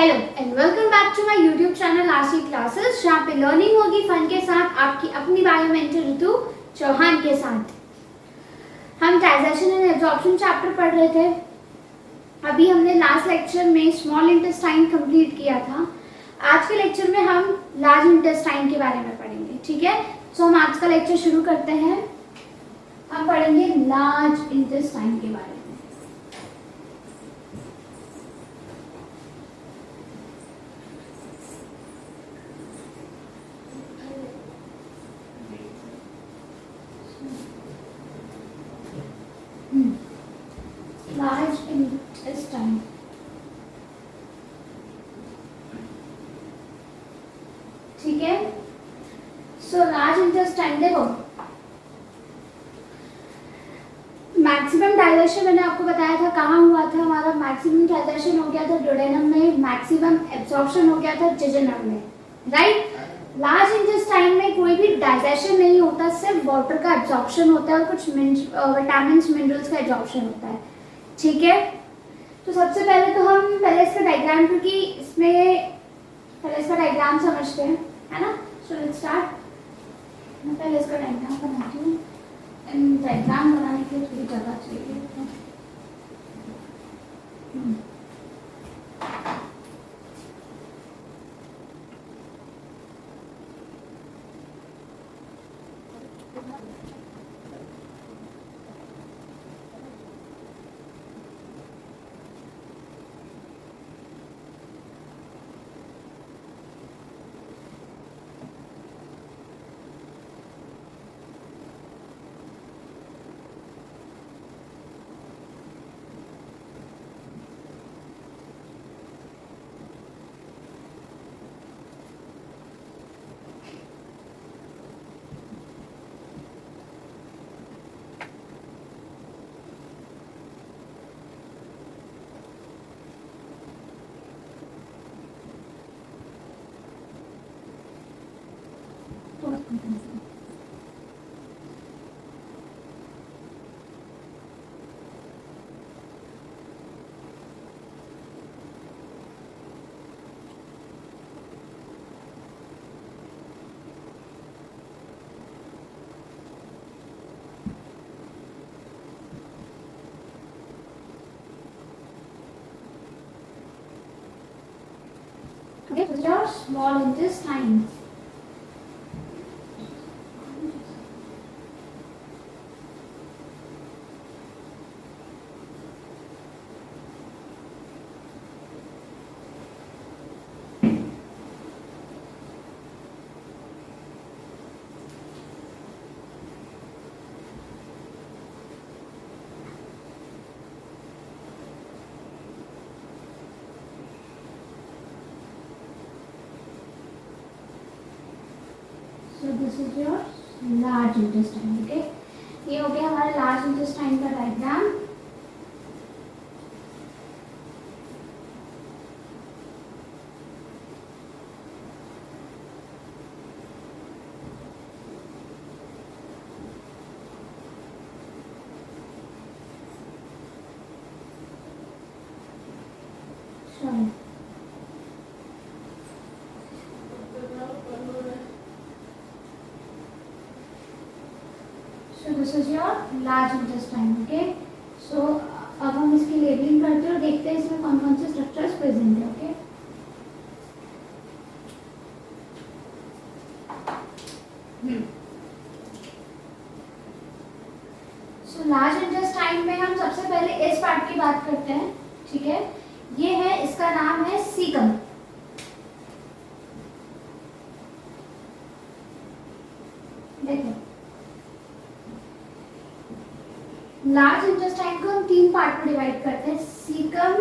Hello and welcome back to my YouTube channel RC classes, जहाँ पे learning होगी fun के साथ आपकी अपनी बायोमेंटर ऋतु चौहान के साथ। हम डाइजेशन एंड एब्जॉर्प्शन चैप्टर पढ़ रहे थे। अभी हमने लास्ट लेक्चर में स्मॉल इंटेस्टाइन कंप्लीट किया था। आज के लेक्चर में हम लार्ज इंटेस्टाइन के बारे में पढ़ेंगे। ठीक है, सो हम आज का लेक्चर शुरू करते हैं। हम पढ़ेंगे लार्ज इंटेस्टाइन के बारे में। लार्ज इंटेस्टाइन, ठीक है। सो लार्ज इंटेस्टाइन देखो, मैक्सिमम डाइजेशन मैंने आपको बताया था कहाँ हुआ था। हमारा मैक्सिमम डाइजेशन हो गया था डोडेनम में, मैक्सिमम एब्जॉर्प्शन हो गया था जेजुनम में, राइट। लार्ज इंटेस्टाइन में कोई भी डाइजेशन नहीं होता, सिर्फ वाटर का एब्जॉर्प्शन होता है और कुछ विटामिन मिनरल्स का एब्जॉर्प्शन होता है। ठीक है, तो सबसे पहले तो हम पहले इसका डायग्राम, क्योंकि इसमें पहले इसका डायग्राम समझते हैं, है ना। So let's start. मैं पहले इसका डायग्राम बनाती हूँ। डायग्राम बनाने के लिए थोड़ी जगह चाहिए। Okay, these are small intestines. So this is your large intestine. Okay, ये हो गया हमारा लार्ज इंटेस्टाइन का diagram. So this is your large intestine. Okay, so अब हम इसकी लेबलिंग करते हैं और देखते हैं इसमें कौन कौन से स्ट्रक्चर्स प्रेजेंट है। ओके, सो लार्ज इंटेस्टाइन में हम सबसे पहले इस पार्ट की बात करते हैं। ठीक है, ये है, इसका नाम है सीकम। देखो, लार्ज इंटेस्टाइन को हम तीन पार्ट में डिवाइड करते हैं, सीकम,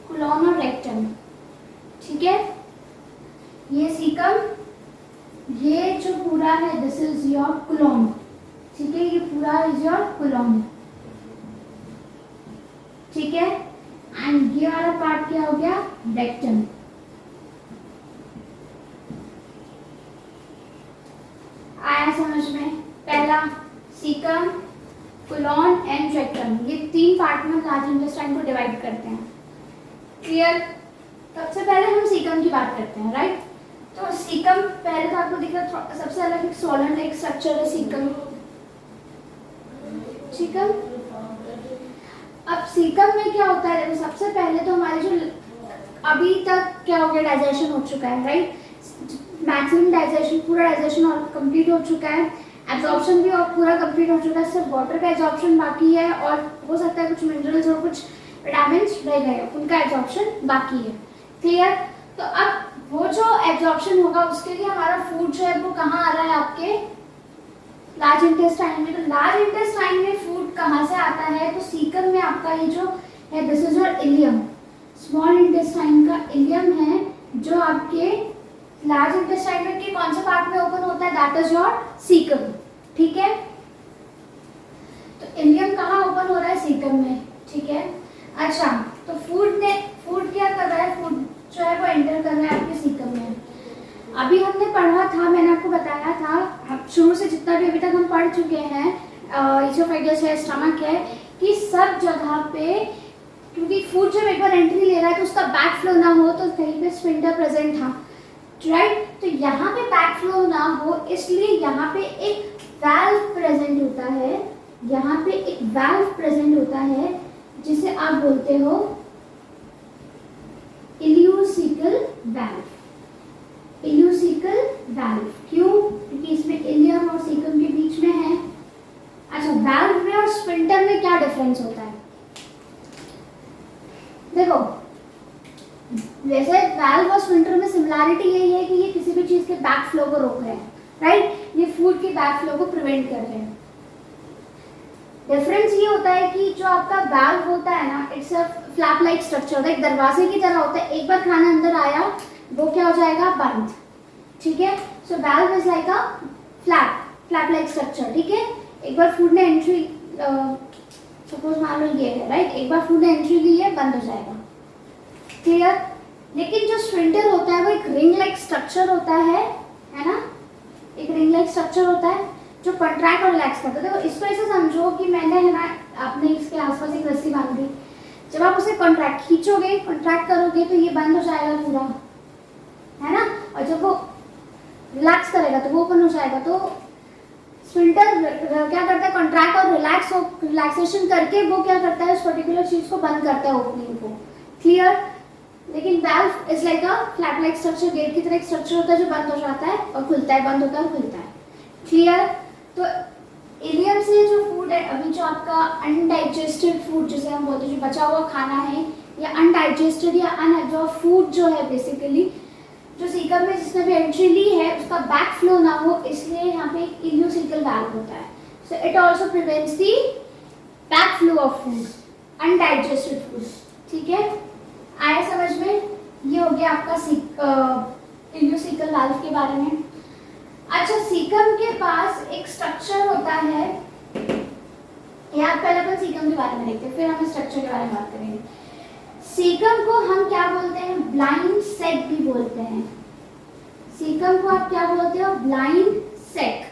कोलन और रेक्टम। ठीक है, ये सीकम, ये जो पूरा है दिस इज योर कोलन। ठीक है, ये पूरा इज योर कोलन। ठीक है, एंड ये वाला पार्ट क्या हो गया, रेक्टम। आया समझ में? पहला सीकम, कोलन एंड रेक्टम, ये तीन पार्ट में लार्ज इंटेस्टाइन को डिवाइड करते हैं। क्लियर? सबसे पहले हम सीकम की बात करते हैं, राइट। तो सीकम पहले तो आपको दिख रहा है, सबसे अलग एक सोलन लाइक स्ट्रक्चर है सीकम। सीकम, अब सीकम में क्या होता है, सबसे पहले तो हमारे जो अभी तक क्या हो गया, डाइजेशन हो चुका है, राइट। मैक्सिमम डाइजेशन, पूरा डाइजेशन और कंप्लीट हो चुका है, एब्जॉर्प्शन भी और पूरा कंप्लीट हो चुका है, सिर्फ वाटर का एब्जॉर्प्शन बाकी है, और हो सकता है कुछ मिनरल्स और कुछ विटामिन्स रह गए, उनका एब्जॉर्प्शन बाकी है। क्लियर। तो अब वो जो एब्जॉर्प्शन होगा उसके लिए हमारा फूड जो है वो कहाँ आ रहा है, आपके लार्ज इंटेस्टाइन में। तो लार्ज इंटेस्टाइन में फूड कहाँ से आता है, तो सीकम में आपका ये जो है, this is your ileum, small intestine का इलियम है, जो आपके लार्ज इंटेस्टाइन में के कौन से पार्ट में ओपन होता है, दैट इज योर सीकम। ठीक है, तो इलियम कहाँ ओपन हो रहा है, सीकम में। ठीक है, अच्छा, तो फूड क्या कर रहा है, फूड जो है वो एंटर कर रहा है आपके सीकम में। अभी हमने पढ़ा था, मैंने आपको बताया था शुरू से जितना भी अभी तक हम पढ़ चुके हैं, इसोफेगस है, स्टमक है, कि सब जगह पे, क्योंकि फूड जब एक बार एंट्री ले रहा है तो उसका बैक फ्लो ना हो, तो कहीं पे स्फिंक्टर प्रेजेंट था, राइट। तो यहाँ पे बैक फ्लो ना हो, इसलिए यहाँ पे एक वाल्व प्रेजेंट होता है, यहाँ पे एक वाल्व प्रेजेंट होता है जिसे आप बोलते हो इलियोसिकल वाल्व। इलियोसिकल वाल्व क्यों, क्योंकि इसमें इलियम और सीकम के बीच में है। अच्छा, वाल्व में और स्फिंक्टर में क्या डिफरेंस होता है, देखो, वैसे वाल्व और स्फिंक्टर में सिमिलरिटी यही है कि ये किसी भी चीज के बैक फ्लो को रोक रहे हैं, राइट। ये फूड के बैक फ्लो को प्रिवेंट कर रहे हैं। डिफरेंस ये होता है कि जो आपका वाल्व होता है ना, it's a flap like structure होता है, एक दरवाजे की तरह होता है, एक बार खाना अंदर आया वो क्या हो जाएगा, बंद। ठीक है, so valve is like a flap like structure. ठीक है, एक बार फूड ने एंट्री, सपोज मान लो ये है, राइट, एक बार फूड ने एंट्री ली है, बंद हो जाएगा। क्लियर। लेकिन जो स्फिंक्टर होता है वो एक रिंग लाइक स्ट्रक्चर होता है ना, एक रिंग लाइक स्ट्रक्चर होता है जो कंट्रैक्ट और रिलैक्स करता है। देखो, इसको ऐसे समझो कि मैंने है ना, आपने इसके आसपास एक रस्सी बांध दी, जब आप उसे कंट्रैक्ट खींचोगे, कंट्रैक्ट करोगे तो ये बंद हो जाएगा पूरा, है ना, और जब वो रिलैक्स करेगा तो वो ओपन हो जाएगा। तो स्फिंक्टर क्या करता है, कंट्रैक्ट और रिलैक्सेशन करके वो क्या करता है, उस पर्टिकुलर चीज को बंद करता है, ओपनिंग को। क्लियर। लेकिन valve is like a flap like structure, gate की तरह एक स्ट्रक्चर होता है जो बंद हो जाता है और खुलता है, बंद होता है और खुलता है। क्लियर। तो इलियम से जो फूड है, अभी जो आपका अनडाइजेस्टेड फूड जिसे हम बोलते हैं, जो बचा हुआ खाना है, या अनडाइजेस्टेड या अनएब्जॉर्ब फूड जो है, बेसिकली जो सीकम में जिसने भी एंट्री ली है उसका बैक फ्लो ना हो, इसलिए यहाँ पे एक इलियोसिकल वाल्व होता है। So it also prevents the back flow of food, undigested food. ठीक है, आया समझ में। ये हो गया आपका इलियोसिकल वाल्व के बारे में। अच्छा, सीकम के पास एक स्ट्रक्चर होता है, यहाँ पहले अपन सीकम के बारे में देखते हैं, फिर हम स्ट्रक्चर के बारे में बात करेंगे। सीकम को हम क्या बोलते हैं, ब्लाइंड सेक भी बोलते हैं। सीकम को आप क्या बोलते हो, ब्लाइंड सेक।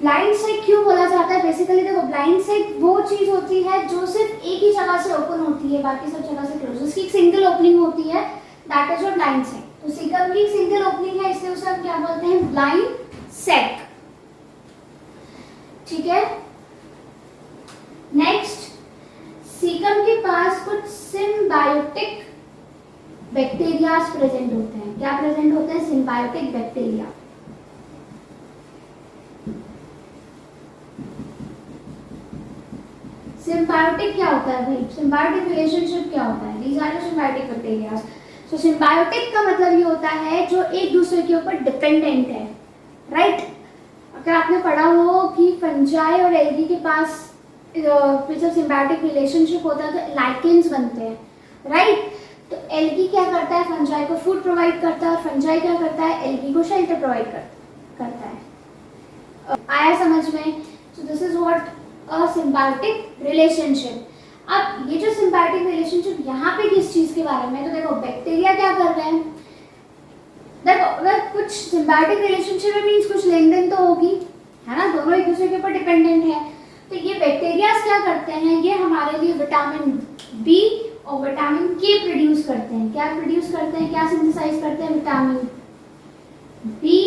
ब्लाइंड सेक क्यों बोला जाता है, बेसिकली देखो, ब्लाइंड सेक वो चीज होती है जो सिर्फ एक ही जगह से ओपन होती है, बाकी सब जगह से क्लोज, उसकी सिंगल ओपनिंग होती है, दैट इज योर ब्लाइंड सेक। तो सीकम की सिंगल ओपनिंग है, इसलिए उसे हम क्या बोलते हैं, ब्लाइंड सेक। ठीक है, नेक्स्ट, सीकम के पास कुछ सिम्बायोटिक बैक्टीरियाज प्रेजेंट होते हैं। क्या प्रेजेंट होते हैं, सिम्बायोटिक बैक्टीरिया। सिम्बायोटिक क्या होता है भाई, सिम्बायोटिक रिलेशनशिप क्या होता है, these are the symbiotic bacterias. So symbiotic का मतलब ये होता है जो एक दूसरे के ऊपर डिपेंडेंट है, राइट। अगर आपने पढ़ा हो कि फंजाई और एल्गी के पास जब सिम्बायोटिक रिलेशनशिप होता है तो लाइकेंस बनते हैं, राइट। तो एल्गी क्या करता है, फंजाई को फूड प्रोवाइड करता है, और फंजाई क्या करता है, एल्गी को शेल्टर प्रोवाइड करता है। आया समझ में। So this is what a symbiotic relationship. अब ये जो सिम्बायोटिक रिलेशनशिप यहाँ पे किस चीज के बारे में, तो देखो, बैक्टीरिया क्या कर रहे हैं, देखो, अगर कुछ सिम्बायोटिक रिलेशनशिप में मीन्स कुछ लेन देन तो होगी, है ना, दोनों एक दूसरे के ऊपर डिपेंडेंट है। तो ये बैक्टीरिया क्या करते हैं, ये हमारे लिए विटामिन बी और विटामिन के प्रोड्यूस करते हैं। क्या प्रोड्यूस करते हैं, क्या सिंथेसाइज करते हैं, विटामिन बी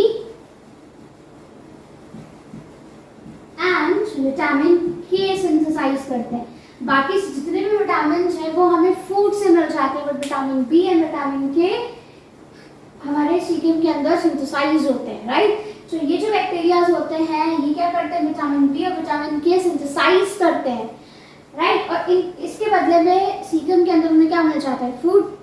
एंड विटामिन के सिंथेसाइज करते हैं। बाकी जितने भी विटामिन हैं वो हमें फूड से मिल जाते हैं, but vitamin B and vitamin K हमारे सीक्रेम के अंदर सिंथेसाइज होते हैं, राइट। तो ये जो बैक्टीरियाज होते हैं ये क्या करते हैं, विटामिन बी और विटामिन के सिंथेसाइज करते हैं, राइट। और इसके बदले में सीक्रेम के अंदर उन्हें क्या मिल जाता है, फूड।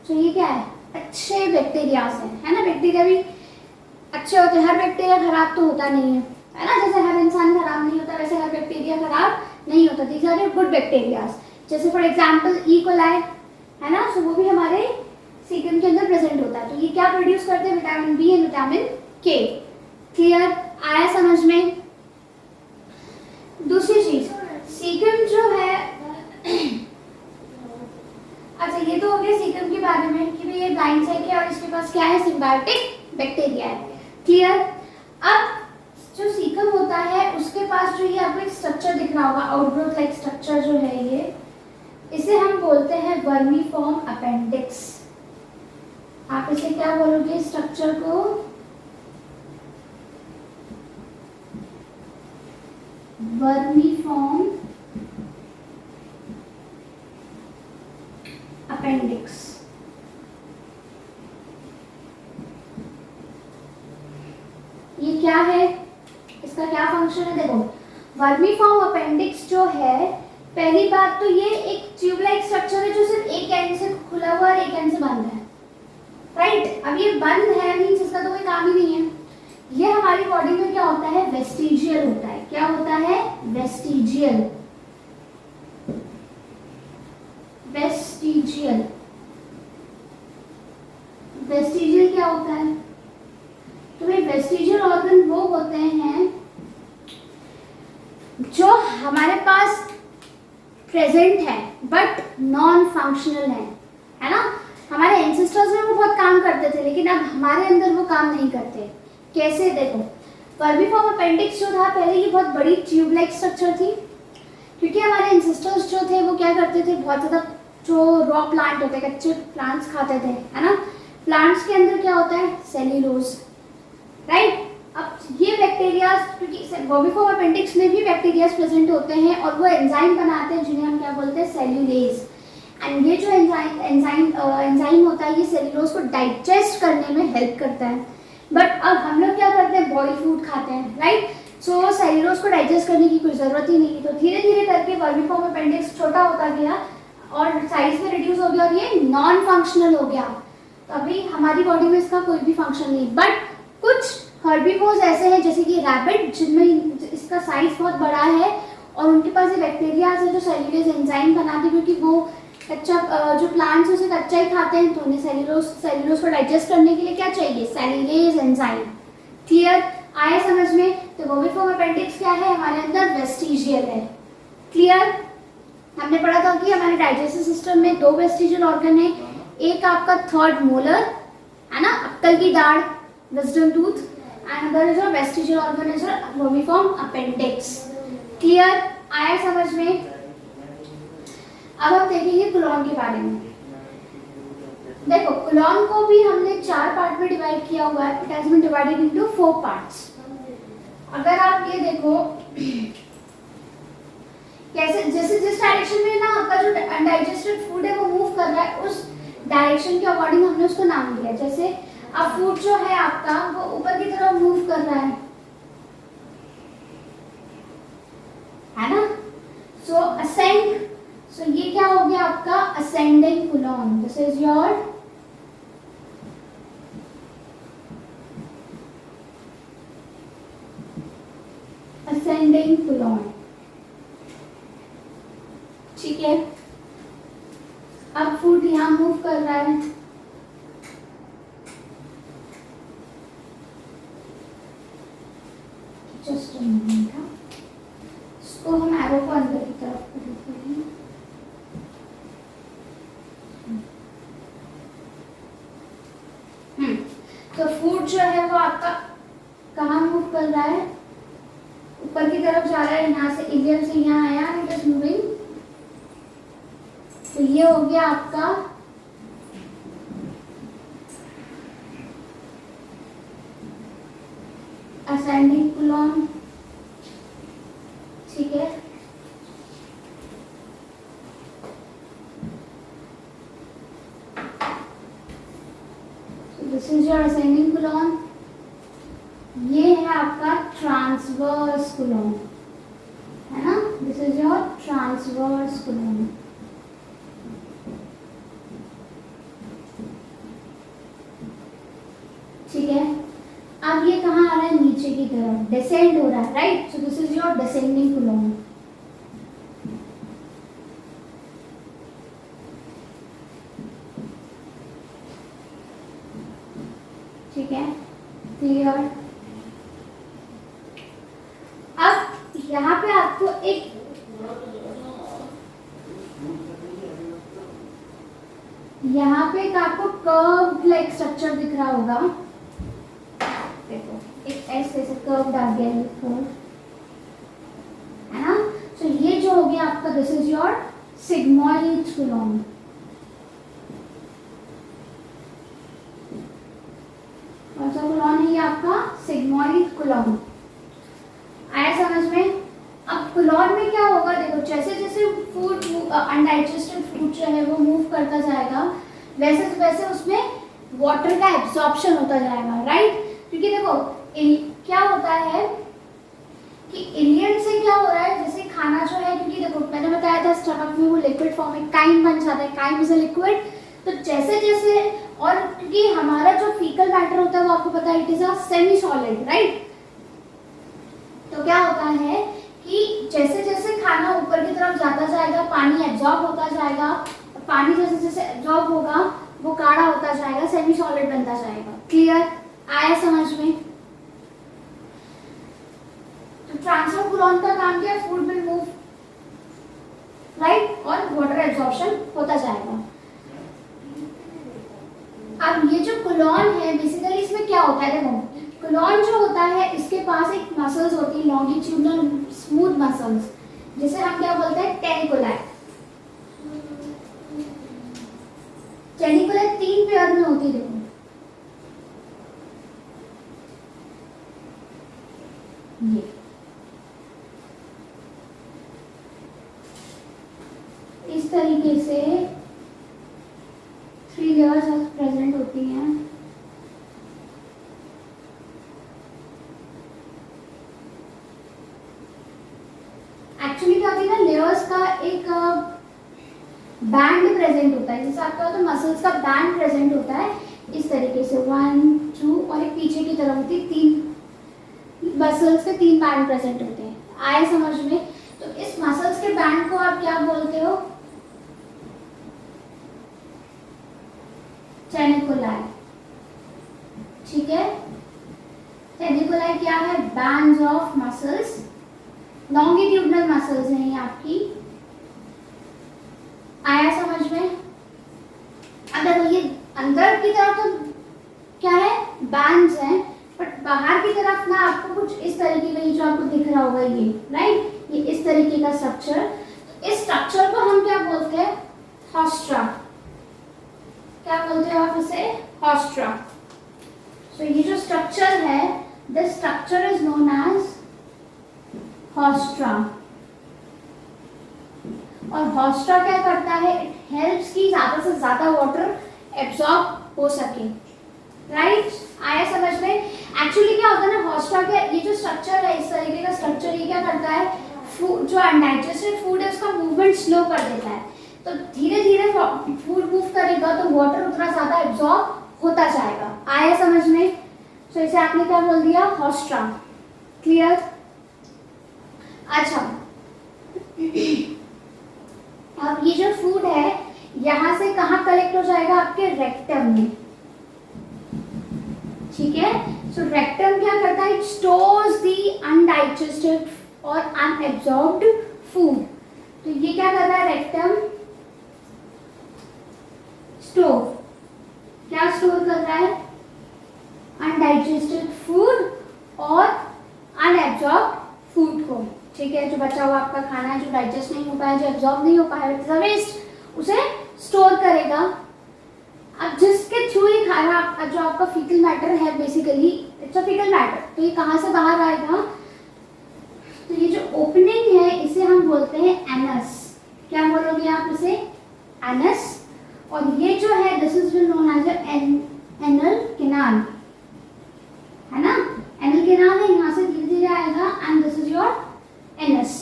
तो ये क्या है, अच्छे बैक्टीरियाज हैं, है ना। बैक्टीरिया भी अच्छे होते हैं, हर बैक्टीरिया खराब तो होता नहीं है ना। जैसे हर इंसान खराब नहीं होता वैसे हर बैक्टीरिया खराब नहीं होता। These are good bacterias. जैसे फॉर एग्जांपल ई कोलाई, है ना, सो वो भी हमारे सीक्रेम के अंदर प्रेजेंट होता है। तो ये क्या प्रोड्यूस करते हैं, विटामिन बी एंड विटामिन के। क्लियर, आया समझ में। दूसरी चीज, सीक्रेम जो है अच्छा ये तो हो गया सीक्रेम के बारे में कि भाई ये ब्लाइंड सेक है और इसके पास क्या है, सिम्बायोटिक बैक्टीरिया है। क्लियर। अब जो सीक्रेम होता है उसके पास जो ये आपको एक स्ट्रक्चर दिख रहा होगा, आउटग्रोथ लाइक स्ट्रक्चर जो है ये, इसे हम बोलते हैं वर्मीफॉर्म अपेंडिक्स। आप इसे क्या बोलोगे स्ट्रक्चर को, वर्मीफॉर्म अपेंडिक्स। ये क्या है, इसका क्या फंक्शन है, देखो वर्मीफॉर्म अपेंडिक्स जो है, पहली बात तो ये एक ट्यूब लाइक स्ट्रक्चर है जो सिर्फ एक एंड से खुला हुआ और एक एंड से बंद है, राइट। अब ये बंद है मीन्स इसका तो कोई काम ही नहीं है। ये हमारी बॉडी में क्या होता है, वेस्टिजियल होता है। क्या होता है, वेस्टिजियल। वेस्टिजियल, वेस्टिजियल क्या होता है, तो भाई वेस्टिजियल ऑर्गन वो होते हैं जो हमारे पास प्रेजेंट है बट नॉन फंक्शनल है ना। हमारे एंसेस्टर्स में वो बहुत काम करते थे लेकिन अब हमारे अंदर वो काम नहीं करते। कैसे, देखो वर्मीफॉर्म अपेंडिक्स जो था पहले ये बहुत बड़ी ट्यूब लाइक स्ट्रक्चर थी, क्योंकि हमारे एंसेस्टर्स जो थे वो क्या करते थे, बहुत ज़्यादा जो रॉ प्लांट होते हैं, कच्चे प्लांट्स खाते थे, है ना। प्लांट्स के अंदर क्या होता है, सेल्यूलोज, राइट। अब ये बैक्टीरियाज, क्योंकि वर्मीफॉर्म अपेंडिक्स में भी बैक्टीरियाज प्रेजेंट होते हैं और वो एंजाइम बनाते हैं जिन्हें हम क्या बोलते हैं, सेल्यूलेज। एंड ये जो एंजाइम होता है ये सेल्यूलोज को डाइजेस्ट करने में हेल्प करता है। बट अब हम लोग क्या करते हैं, बॉइल फूड खाते हैं, राइट। सो सेल्यूलोज को डाइजेस्ट करने की कोई ज़रूरत ही नहीं। तो धीरे धीरे करके वर्मीफॉर्म अपेंडिक्स छोटा होता गया और साइज में रिड्यूस हो गया और ये नॉन फंक्शनल हो गया। तो अभी हमारी बॉडी में इसका कोई भी फंक्शन नहीं। बट कुछ हर्बीवोर्स ऐसे हैं जैसे कि रैबिट, जिनमें इसका साइज बहुत बड़ा है और उनके पास ये बैक्टीरियाज है जो सेल्यूलेज एंजाइम बनाते हैं, क्योंकि वो कच्चा जो प्लांट्स उसे कच्चा ही खाते हैं, तो उन्हें सेल्यूलोज को डाइजेस्ट करने के लिए क्या चाहिए, सेल्यूलेज एंजाइम। क्लियर, आया समझ में। तो वर्मीफॉर्म अपेंडिक्स क्या है, हमारे अंदर वेस्टिजियल है। क्लियर, हमने पढ़ा था कि हमारे डाइजेस्टिव सिस्टम में दो वेस्टिजियल ऑर्गन है, एक आपका थर्ड मोलर, है ना, अक्कल की दाढ़, विजडम टूथ, एंड अदर जो वेस्टिजियल ऑर्गन है जो वर्मीफॉर्म अपेंडिक्स। क्लियर, आया समझ में। अब हम देखेंगे कोलॉन के बारे में। देखो कोलॉन को भी हमने 4 पार्ट में डिवाइड किया हुआ है। It has been divided into 4 parts. अगर आप ये देखो कैसे, जैसे जिस डायरेक्शन में ना आपका जो अनडाइजेस्टेड फूड है वो मूव कर रहा है, उस डायरेक्शन के अकॉर्डिंग हमने उसको नाम दिया। जैसे अब फूड जो है आपका वो ऊपर की तरफ मूव कर रहा है ना। सो असेंड, सो ये क्या हो गया आपका ascending colon. This is your ascending colon, ठीक है। अब फूड यहाँ मूव कर रहा है, जस्ट अ मोमेंट, इसको हम एरो को अंदर की तरफ कर देते हैं। तो फूड जो है वो आपका कहाँ मूव कर रहा है, ऊपर की तरफ जा रहा है, यहाँ से इलियम से यहाँ आया, इट इज मूविंग तो ये हो गया आपका असेंडिंग कोलॉन, ठीक है। This is your ascending colon. ये है आपका ट्रांसवर्स कोलॉन, है ना, this is your transverse colon. ठीक है, अब ये कहाँ आ रहा है, नीचे की तरफ डिसेंड हो रहा है, right. So this is your descending colon. ठीक है, क्लियर। अब यहाँ पे आपको एक आपको कर्व लाइक स्ट्रक्चर दिख रहा होगा, देखो एक ऐसे कर्व डाल दिया है, कर्व, है ना। सो ये जो हो गया आपका, this is your sigmoid colon. कौन सा कोलॉन है ये आपका, सिग्मॉइड कोलॉन। आया समझ में। अब कोलॉन में क्या होगा, देखो जैसे जैसे फूड अनडाइजेस्टेड फूड जो है वो मूव करता जाएगा, वैसे वैसे उसमें वाटर का एब्जॉर्प्शन होता जाएगा, राइट। क्योंकि देखो क्या होता है कि इलियन से क्या हो रहा है, जैसे खाना जो है, क्योंकि देखो मैंने बताया था स्टमक में वो लिक्विड फॉर्म में काइम बन जाता है, काइम इज अ लिक्विड। तो जैसे जैसे, और क्योंकि हमारा जो फीकल मैटर होता है वो आपको पता है it is a semi solid, right. तो क्या होता है कि जैसे जैसे खाना ऊपर की तरफ जाता जाएगा, पानी एब्जॉर्ब होता जाएगा, पानी जैसे जैसे एब्जॉर्ब होगा वो गाढ़ा होता जाएगा, सेमी सॉलिड बनता जाएगा। क्लियर, आया समझ में। तो ट्रांसफर कोलॉन का काम क्या है, फूड विल मूव, राइट, और वाटर एब्जॉर्प्शन होता जाएगा। अब ये जो कोलॉन है बेसिकली इसमें क्या होता है, देखो कोलॉन जो होता है इसके पास एक मसल्स होती है, लॉन्गिट्यूडनल स्मूथ मसल्स, जिसे हम क्या बोलते हैं, टेनिकुलाई। टेनिकुलाई 3 पेयर में होती है, देखो ये इस तरीके से 3 लेयर्स प्रेजेंट होती हैं। एक्चुअली क्या होती है ना, लेयर्स का एक बैंड प्रेजेंट होता है, जैसे आपका होता है मसल्स का बैंड प्रेजेंट होता है इस तरीके से, 1 2 और एक पीछे की तरफ होती है, 3 मसल्स के 3 बैंड प्रेजेंट होते हैं। आए समझ में। तो इस मसल्स के बैंड को आप क्या बोलते हो, टेनिकुलाई, ठीक है। टेनिकुलाई क्या है, bands of muscles, longitudinal muscles हैं ये आपकी। आया समझ में। अब देखो ये अंदर की तरफ तो क्या है, बैंड्स हैं, बट बाहर की तरफ ना आपको कुछ इस तरीके का, ये जो आपको दिख रहा होगा ये, राइट, ये इस तरीके का स्ट्रक्चर। तो इस स्ट्रक्चर को हम क्या बोलते हैं, हॉस्ट्रा। क्या बोलते हो आप इसे, हॉस्ट्रा। सो ये जो स्ट्रक्चर है, this structure is known as haustra. और हॉस्ट्रा क्या करता है, इट हेल्प्स कि ज्यादा से ज्यादा वाटर एब्जॉर्ब हो सके, राइट। आया समझ में। एक्चुअली क्या होता है ना, हॉस्ट्रा का ये जो स्ट्रक्चर है, इस तरीके का स्ट्रक्चर, ये क्या करता है, फूड जो अनडाइजेस्टेड फूड है उसका मूवमेंट स्लो कर देता है। तो धीरे धीरे फूड मूव करेगा तो वाटर उतना ज्यादा एब्जॉर्ब होता जाएगा। आया समझ में। तो इसे आपने क्या बोल दिया, हॉस्ट्रा। क्लियर। अच्छा, अब ये जो फूड है यहां से कहाँ कलेक्ट हो जाएगा, आपके रेक्टम में, ठीक है। सो रेक्टम क्या करता है, इट स्टोर्स द अनडाइजेस्टेड और अनएब्जॉर्ब्ड फूड। तो ये क्या कर रहा है, रेक्टम स्टोर, क्या स्टोर कर रहा है, अनडाइजेस्टेड फूड और अनएब्जॉर्ब्ड फूड को, ठीक है। जो बचा हुआ आपका खाना है, जो डाइजेस्ट नहीं हो पाया, जो एब्जॉर्ब नहीं हो पाया, इट इज अ वेस्ट, उसे स्टोर करेगा। अब जिसके थ्रू ये खाना जो आपका फीकल मैटर है basically it's a faecal matter, तो ये कहाँ से बाहर आएगा? तो ये जो ओपनिंग है इसे हम बोलते हैं एनस। क्या बोलोगे आप इसे? एनस। और ये जो है this is known as anal canal, है ना? एनल कैनाल है, यहाँ से धीरे धीरे आएगा and this is your anus.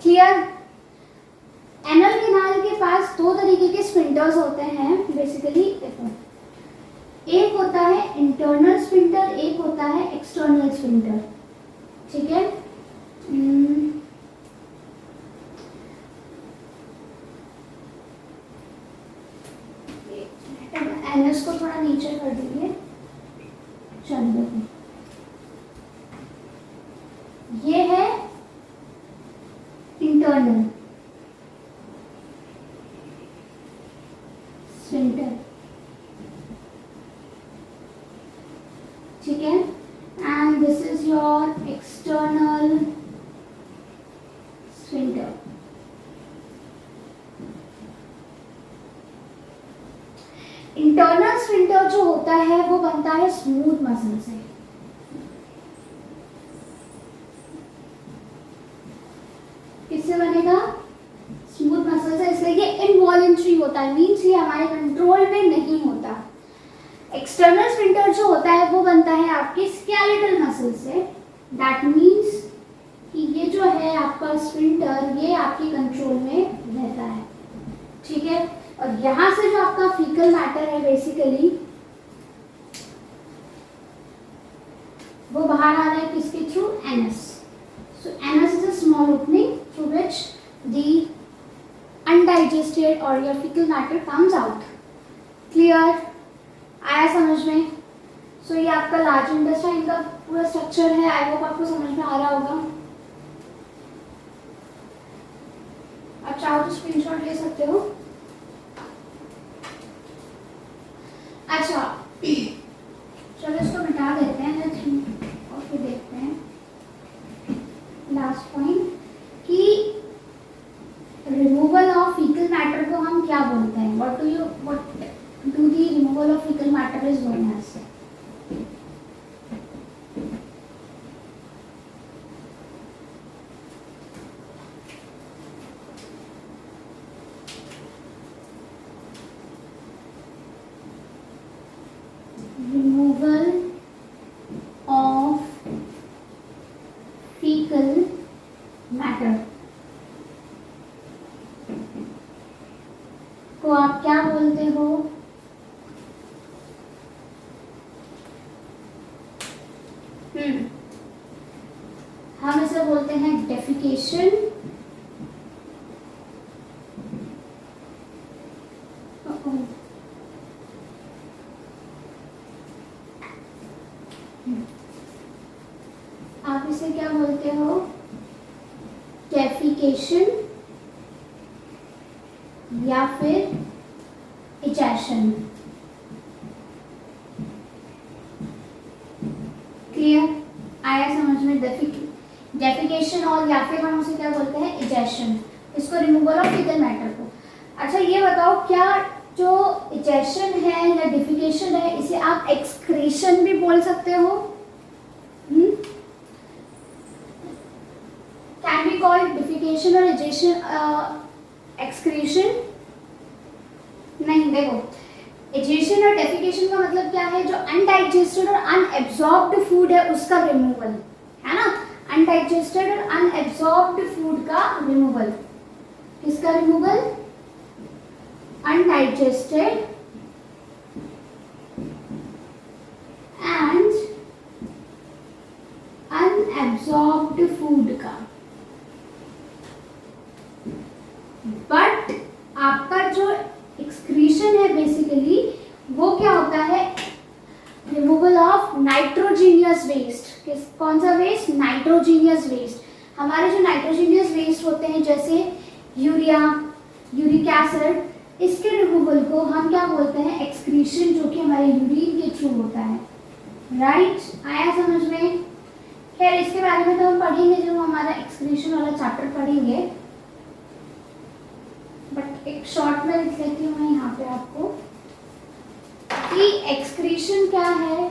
Clear? Anal canal के पास दो तरीके के स्फिंक्टर्स होते हैं बेसिकली। देखो, एक होता है इंटरनल स्फिंक्टर, एक होता है एक्सटर्नल स्फिंक्टर। ठीक है? एनएस को थोड़ा नीचे कर दीजिए। चलो देखो, ये है इंटरनल स्फिंक्टर, ठीक है? And this is your external sphincter. Internal sphincter जो होता है वो बनता है स्मूथ मसल से। किससे बनेगा? स्मूथ मसल से, इसलिए ये इनवॉलेंट्री होता है, मींस ये हमारे कंट्रोल में नहीं होता। एक्सटर्नल स्फिंक्टर जो होता है वो बनता है आपके स्केलेटल मसल से। दैट मींस कि ये जो है आपका स्फिंक्टर ये आपके कंट्रोल में रहता है, ठीक है? और यहाँ से जो आपका फीकल मैटर है बेसिकली वो बाहर आ रहा है किसके through? Anus. So anus is a small opening through which the undigested और your fecal matter comes out. Clear? आया समझ में? सो ये आपका लार्ज इंटेस्टाइन का पूरा स्ट्रक्चर है। आई होप आपको समझ में आ रहा होगा। आप चाहो तो स्क्रीनशॉट ले सकते हो। अच्छा, चलो इसको मिटा देते हैं और फिर देखते हैं लास्ट पॉइंट कि रिमूवल ऑफ फीकल मैटर को हम क्या बोलते हैं? What do the removal of fecal matter is known as? removal of fecal matter को आप क्या बोलते हो? हम इसे बोलते हैं डेफिकेशन, आप इसे क्या बोलते हो? डेफिकेशन या फिर इजैक्शन। क्लियर? आया समझ में? डेफिकेशन और या फिर हम उसे क्या बोलते हैं? इजैक्शन। इसको रिमूवल ऑफ फीकल मैटर को। अच्छा ये बताओ, क्या जो इजैक्शन है या डिफिकेशन है इसे आप एक्सक्रीशन भी बोल सकते हो? कैन बी कॉल्ड डिफिकेशन और इजेशन एक्सक्रीशन? नहीं, देखो इजेशन और डेफिकेशन का मतलब क्या है? जो अनडाइजेस्टेड और अनएब्सॉर्ब्ड फूड है उसका रिमूवल, है ना? अनडाइजेस्टेड और अनएब्सॉर्ब्ड फूड का रिमूवल। किसका रिमूवल? अनडाइजेस्टेड एंड अनएब्सॉर्ब्ड फूड का। बट आपका जो एक्सक्रीशन है बेसिकली वो क्या होता है? Removal of nitrogenous waste. कौन सा वेस्ट? Nitrogenous waste. हमारे जो नाइट्रोजीनियस वेस्ट होते हैं जैसे यूरिया, यूरिक एसिड, इसके रिमूवल को हम क्या बोलते हैं? एक्सक्रीशन, जो कि हमारे यूरिन के थ्रू होता है। राइट? आया समझ में? खैर इसके बारे में तो हम पढ़ेंगे जब हमारा एक्सक्रीशन वाला चैप्टर पढ़ेंगे, बट एक शॉर्ट में लिख लेती हूँ मैं यहाँ पे आपको कि एक्सक्रीशन क्या है,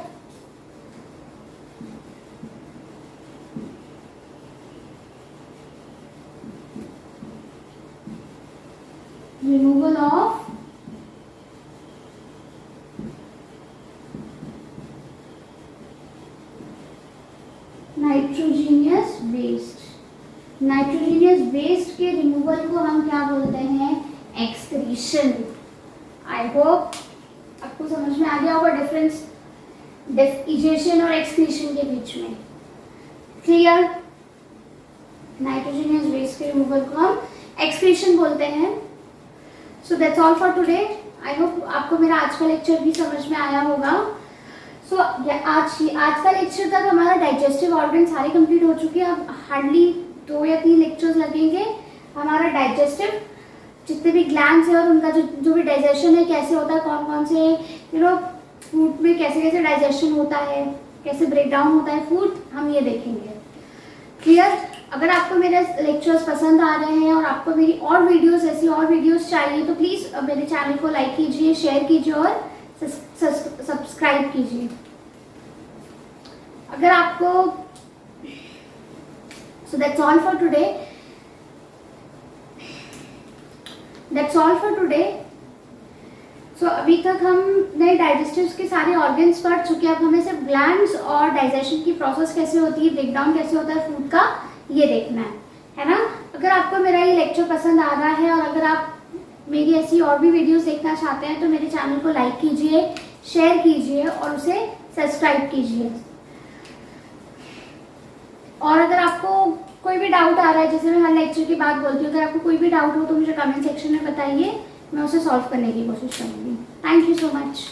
removal of nitrogenous waste. Nitrogenous waste के रिमूवल को हम क्या बोलते हैं, एक्सक्रीशन। आई होप आपको समझ में आ गया होगा डिफरेंस डिफिकेशन और एक्सक्रीशन के बीच में। क्लियर? नाइट्रोजीनियस वेस्ट के रिमूवल को हम एक्सक्रीशन बोलते हैं। सो that's all for today. I hope आपको मेरा आज का लेक्चर भी समझ में आया होगा। सो आज का लेक्चर तक हमारा डाइजेस्टिव ऑर्गन सारे कंप्लीट हो चुके हैं। अब हार्डली 2 या 3 लेक्चर्स लगेंगे हमारा डाइजेस्टिव जितने भी ग्लैंड्स है और उनका जो भी डाइजेशन है कैसे होता है, कौन कौन से फूड में कैसे कैसे डाइजेशन होता है, कैसे ब्रेक डाउन होता है फूड, हम ये देखेंगे। क्लियर? अगर आपको मेरे लेक्चर्स पसंद आ रहे हैं और आपको मेरी और वीडियोस ऐसी और वीडियोस चाहिए तो प्लीज़ मेरे चैनल को लाइक कीजिए, शेयर कीजिए और सब्सक्राइब कीजिए। अगर आपको so that's all for today. So अभी तक हमने डाइजेस्टिव्स के सारे ऑर्गन्स पढ़ चुके हैं। अब हमें सिर्फ ग्लैंड्स और डाइजेशन की प्रोसेस कैसे होती है, ब्रेकडाउन कैसे होता है फूड का, ये देखना है ना। अगर आपको मेरा ये लेक्चर पसंद आ रहा है और अगर आप मेरी ऐसी और भी वीडियोस देखना चाहते हैं तो मेरे चैनल को लाइक कीजिए, शेयर कीजिए और उसे सब्सक्राइब कीजिए। और अगर आपको कोई भी डाउट आ रहा है, जैसे मैं हर लेक्चर की बात बोलती हूँ, अगर आपको कोई भी डाउट हो तो मुझे कमेंट सेक्शन में बताइए, मैं उसे सॉल्व करने की कोशिश करूँगी। Thank you so much.